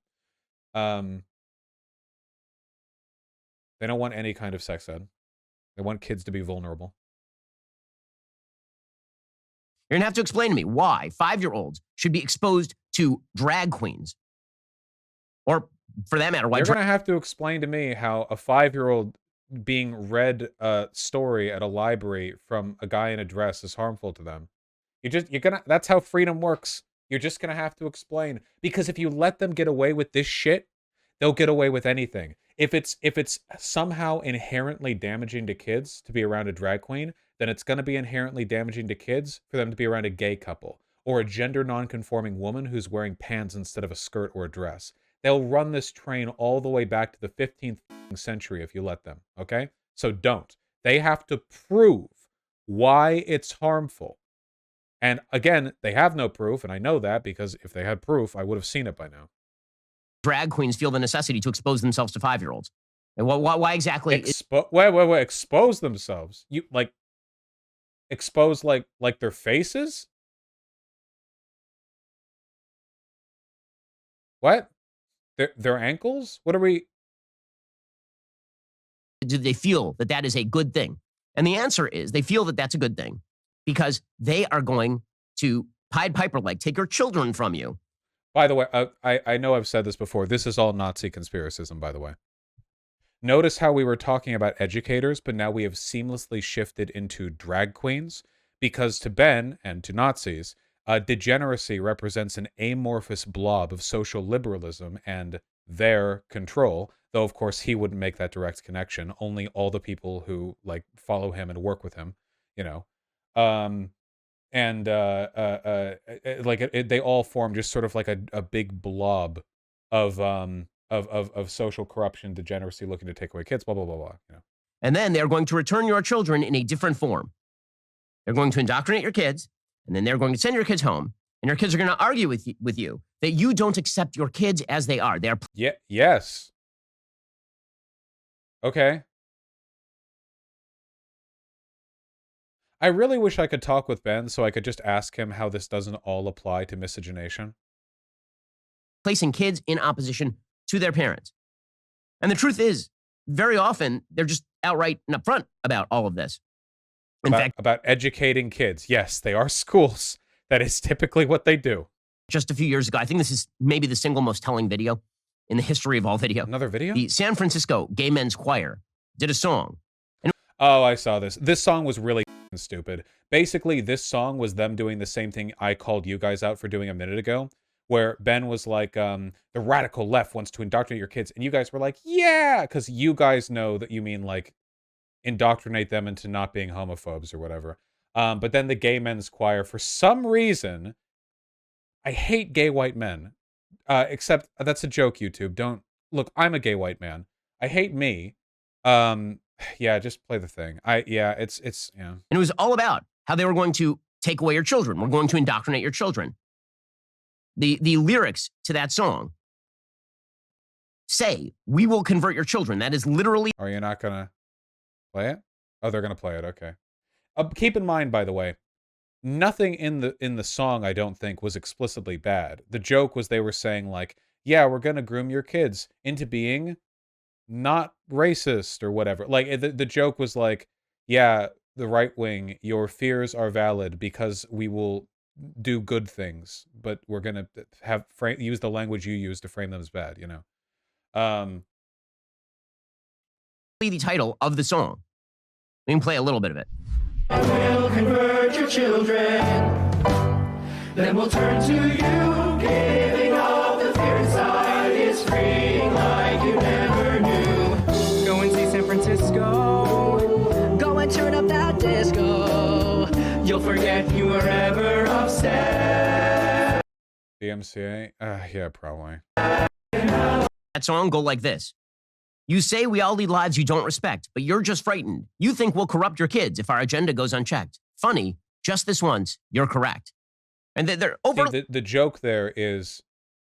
They don't want any kind of sex ed. They want kids to be vulnerable. You're going to have to explain to me why 5-year-olds should be exposed to drag queens. Or, for that matter, why... You're going to have to explain to me how a 5-year-old being read a story at a library from a guy in a dress is harmful to them. That's how freedom works. You're just going to have to explain. Because if you let them get away with this shit, they'll get away with anything. If it's somehow inherently damaging to kids to be around a drag queen, then it's going to be inherently damaging to kids for them to be around a gay couple or a gender non-conforming woman who's wearing pants instead of a skirt or a dress. They'll run this train all the way back to the 15th century if you let them, okay? So don't. They have to prove why it's harmful. And again, they have no proof, and I know that because if they had proof, I would have seen it by now. Drag queens feel the necessity to expose themselves to 5-year-olds. And why exactly? Wait. Expose themselves? You, like, expose, like their faces? What? Their ankles? What are we... Do they feel that that is a good thing? And the answer is they feel that that's a good thing because they are going to Pied Piper, like, take your children from you. By the way, I know I've said this before. This is all Nazi conspiracism, by the way. Notice how we were talking about educators, but now we have seamlessly shifted into drag queens because to Ben and to Nazis, degeneracy represents an amorphous blob of social liberalism and their control, though of course he wouldn't make that direct connection. Only all the people who, like, follow him and work with him, you know. They all form just sort of like a big blob of social corruption, degeneracy, looking to take away kids, blah blah blah blah. You know. And then they're going to return your children in a different form. They're going to indoctrinate your kids, and then they're going to send your kids home. And your kids are going to argue with you that you don't accept your kids as they are. They are Yeah, yes. Okay. I really wish I could talk with Ben so I could just ask him how this doesn't all apply to miscegenation. placing kids in opposition to their parents. And the truth is, very often, they're just outright and upfront about all of this. In fact, About educating kids. Yes, they are schools. That is typically what they do. just a few years ago, I think this is maybe the single most telling video in the history of all video. Another video? The San Francisco Gay Men's Choir did a song. Oh, I saw this. This song was really stupid. Basically, this song was them doing the same thing I called you guys out for doing a minute ago, where Ben was like, the radical left wants to indoctrinate your kids. And you guys were like, yeah, because you guys know that you mean, like, indoctrinate them into not being homophobes or whatever. But then the Gay Men's Choir, for some reason, I hate gay white men. Except, that's a joke, YouTube. Don't, look, I'm a gay white man. I hate me. Yeah, just play the thing. Yeah. And it was all about how they were going to take away your children. We're going to indoctrinate your children. The lyrics to that song say, we will convert your children. That is literally. Are you not gonna play it? Oh, they're gonna play it. Okay. Keep in mind, by the way, nothing in the song I don't think was explicitly bad. The joke was they were saying like, yeah, we're gonna groom your kids into being not racist or whatever. Like the joke was like, yeah, the right wing, your fears are valid because we will do good things, but we're gonna use the language you use to frame them as bad. You know. The title of the song. We can play a little bit of it. We'll convert your children, then we'll turn to you, giving all the fear inside is freeing like you never knew. Go and see San Francisco, go and turn up that disco. You'll forget you were ever upset. DMCA? Yeah, probably. That song go like this. You say we all lead lives you don't respect, but you're just frightened. You think we'll corrupt your kids if our agenda goes unchecked. Funny, just this once, you're correct. And they're over. See, the joke there is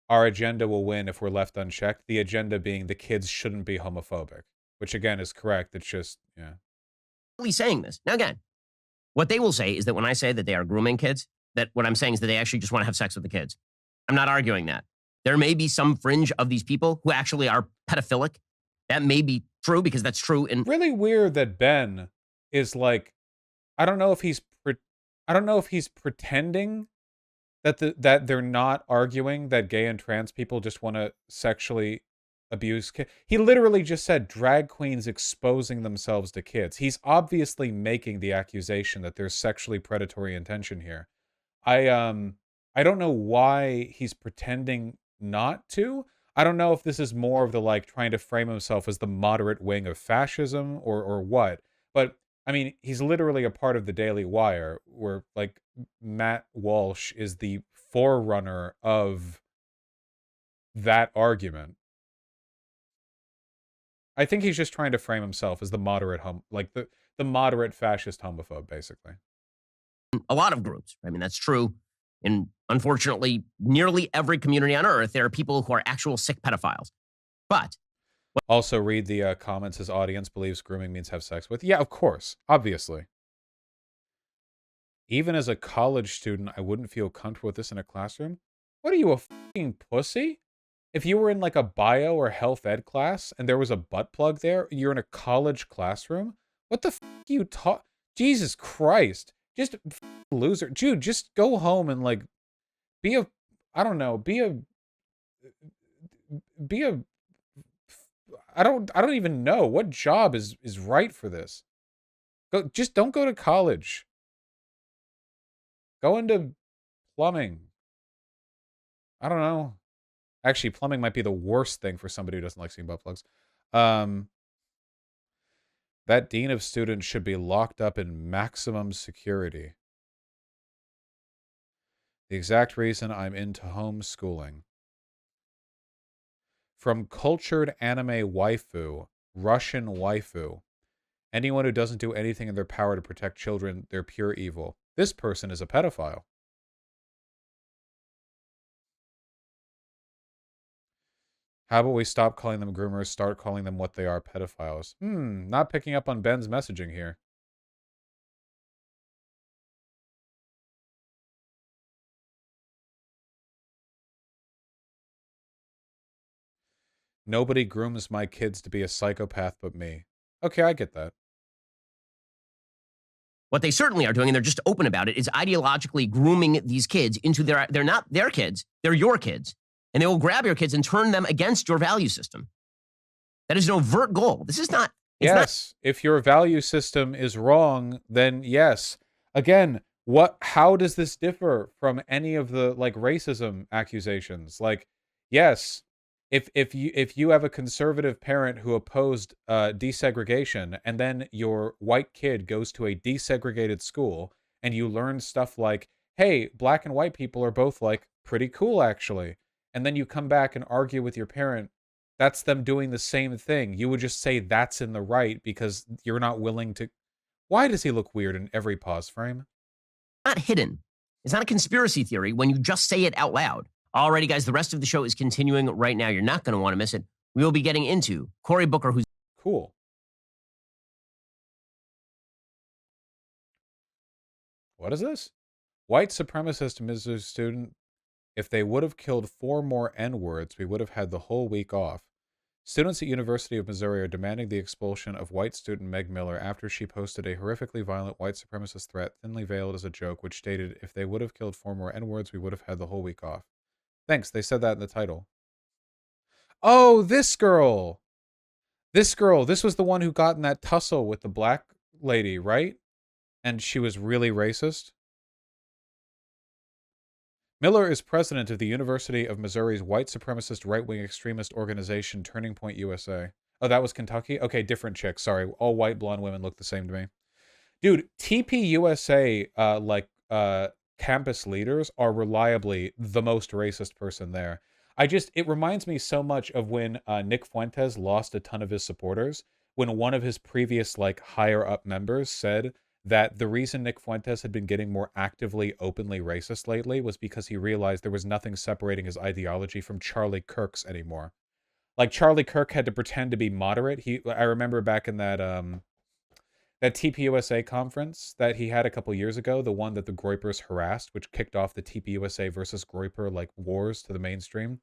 our agenda will win if we're left unchecked. The agenda being the kids shouldn't be homophobic, which again is correct. It's just, yeah. Saying this. Now, again, what they will say is that when I say that they are grooming kids, that what I'm saying is that they actually just want to have sex with the kids. I'm not arguing that. There may be some fringe of these people who actually are pedophilic. That may be true because that's true. And really weird that Ben is like, I don't know if he's pretending that they're not arguing that gay and trans people just want to sexually abuse kids. He literally just said drag queens exposing themselves to kids. He's obviously making the accusation that there's sexually predatory intention here. I don't know why he's pretending not to. I don't know if this is more of the like trying to frame himself as the moderate wing of fascism or what. But I mean, he's literally a part of the Daily Wire where like Matt Walsh is the forerunner of that argument. I think he's just trying to frame himself as the moderate the moderate fascist homophobe, basically. a lot of groups. I mean, that's true. And unfortunately, nearly every community on earth, there are people who are actual sick pedophiles. But also read the comments. His audience believes grooming means have sex with. Yeah, of course. Obviously. Even as a college student, I wouldn't feel comfortable with this in a classroom. What are you, a fucking pussy? If you were in like a bio or health ed class and there was a butt plug there, you're in a college classroom? What the fuck are you talk? Jesus Christ. Just loser. Dude, just go home and like be a, I don't know, I don't even know what job is right for this. Just don't go to college. Go into plumbing. I don't know. Actually, plumbing might be the worst thing for somebody who doesn't like seeing butt plugs. That dean of students should be locked up in maximum security. The exact reason I'm into homeschooling. From cultured anime waifu, Russian waifu. Anyone who doesn't do anything in their power to protect children, they're pure evil. This person is a pedophile. How about we stop calling them groomers, start calling them what they are, pedophiles? Not picking up on Ben's messaging here. Nobody grooms my kids to be a psychopath but me. Okay, I get that. What they certainly are doing, and they're just open about it, is ideologically grooming these kids into they're not their kids, they're your kids. And they will grab your kids and turn them against your value system. That is an overt goal. This is not. Yes, if your value system is wrong, then yes. Again, how does this differ from any of the like racism accusations? Like, yes, if you have a conservative parent who opposed desegregation, and then your white kid goes to a desegregated school, and you learn stuff like, hey, black and white people are both like pretty cool actually, and then you come back and argue with your parent, that's them doing the same thing. You would just say that's in the right because you're not willing to. Why does he look weird in every pause frame? Not hidden. It's not a conspiracy theory when you just say it out loud. Alrighty, guys, the rest of the show is continuing right now. You're not going to want to miss it. We will be getting into Cory Booker, who's Cool. What is this? White supremacist Missouri student. If they would have killed 4 more N-words, we would have had the whole week off. Students at University of Missouri are demanding the expulsion of white student Meg Miller after she posted a horrifically violent white supremacist threat, thinly veiled as a joke, which stated, if they would have killed 4 more N-words, we would have had the whole week off. Thanks, they said that in the title. Oh, this girl! This girl, this was the one who got in that tussle with the black lady, right? And she was really racist? Miller is president of the University of Missouri's white supremacist right-wing extremist organization, Turning Point USA. Oh, that was Kentucky? Okay, different chick. Sorry. All white blonde women look the same to me. Dude, TPUSA, campus leaders are reliably the most racist person there. It reminds me so much of when Nick Fuentes lost a ton of his supporters, when one of his previous, like, higher-up members said that the reason Nick Fuentes had been getting more actively, openly racist lately was because he realized there was nothing separating his ideology from Charlie Kirk's anymore. Like, Charlie Kirk had to pretend to be moderate. I remember back in that TPUSA conference that he had a couple years ago, the one that the Groypers harassed, which kicked off the TPUSA versus Groyper, like, wars to the mainstream.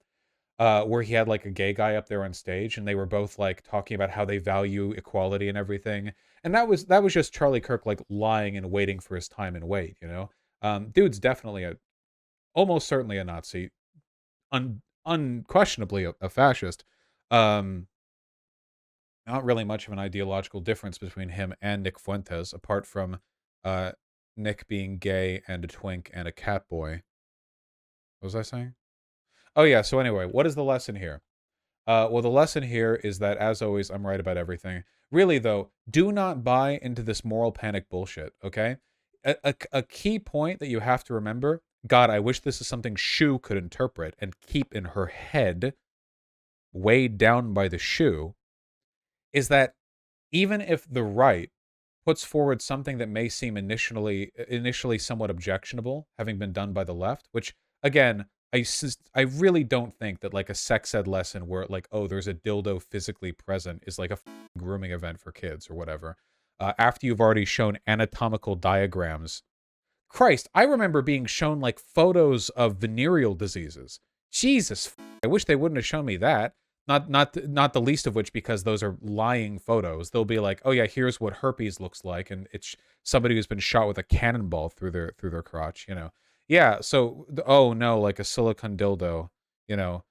Where he had like a gay guy up there on stage, and they were both like talking about how they value equality and everything. And that was just Charlie Kirk like lying and waiting for his time and wait, you know? Dude's definitely almost certainly a Nazi, unquestionably a fascist. Not really much of an ideological difference between him and Nick Fuentes, apart from Nick being gay and a twink and a cat boy. What was I saying? Oh yeah, so anyway, what is the lesson here? Well, the lesson here is that, as always, I'm right about everything. Really, though, do not buy into this moral panic bullshit, okay? A key point that you have to remember, God, I wish this is something Shu could interpret and keep in her head, weighed down by the shoe, is that even if the right puts forward something that may seem initially somewhat objectionable, having been done by the left, which, again, I really don't think that like a sex ed lesson where like, oh, there's a dildo physically present is like a grooming event for kids or whatever. After you've already shown anatomical diagrams. Christ, I remember being shown like photos of venereal diseases. Jesus, I wish they wouldn't have shown me that. Not the least of which because those are lying photos. They'll be like, oh yeah, here's what herpes looks like, and it's somebody who's been shot with a cannonball through their crotch, you know. Yeah, so, oh no, like a silicone dildo, you know.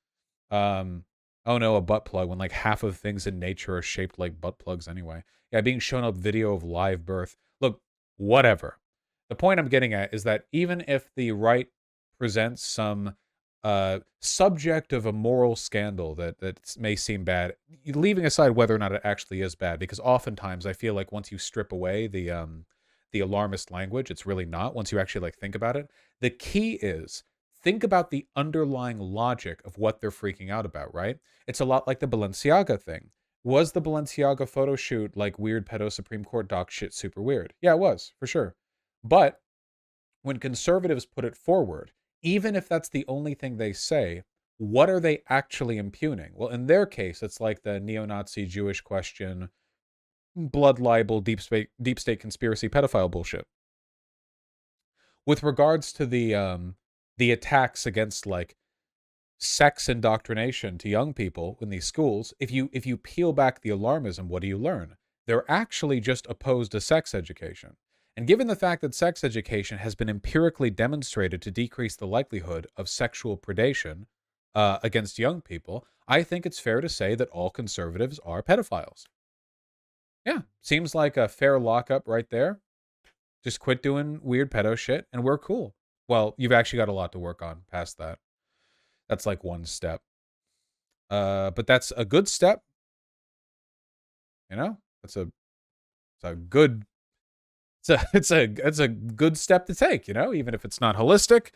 Oh no, a butt plug, when like half of things in nature are shaped like butt plugs anyway. Yeah, being shown a video of live birth. Look, whatever. The point I'm getting at is that even if the right presents some subject of a moral scandal that may seem bad, leaving aside whether or not it actually is bad, because oftentimes I feel like once you strip away the alarmist language, it's really not, once you actually like think about it. The key is think about the underlying logic of what they're freaking out about, right? It's a lot like the Balenciaga thing. Was the Balenciaga photo shoot like weird pedo Supreme Court doc shit super weird? Yeah, it was, for sure. But when conservatives put it forward, even if that's the only thing they say, what are they actually impugning? Well, in their case, it's like the neo-Nazi Jewish question, blood libel, deep state conspiracy, pedophile bullshit. With regards to the attacks against like sex indoctrination to young people in these schools, if you peel back the alarmism, what do you learn? They're actually just opposed to sex education. And given the fact that sex education has been empirically demonstrated to decrease the likelihood of sexual predation against young people, I think it's fair to say that all conservatives are pedophiles. Yeah, seems like a fair lockup right there. Just quit doing weird pedo shit and we're cool. Well, you've actually got a lot to work on past that. That's like one step. But that's a good step. You know? It's a good it's a good step to take, you know, even if it's not holistic.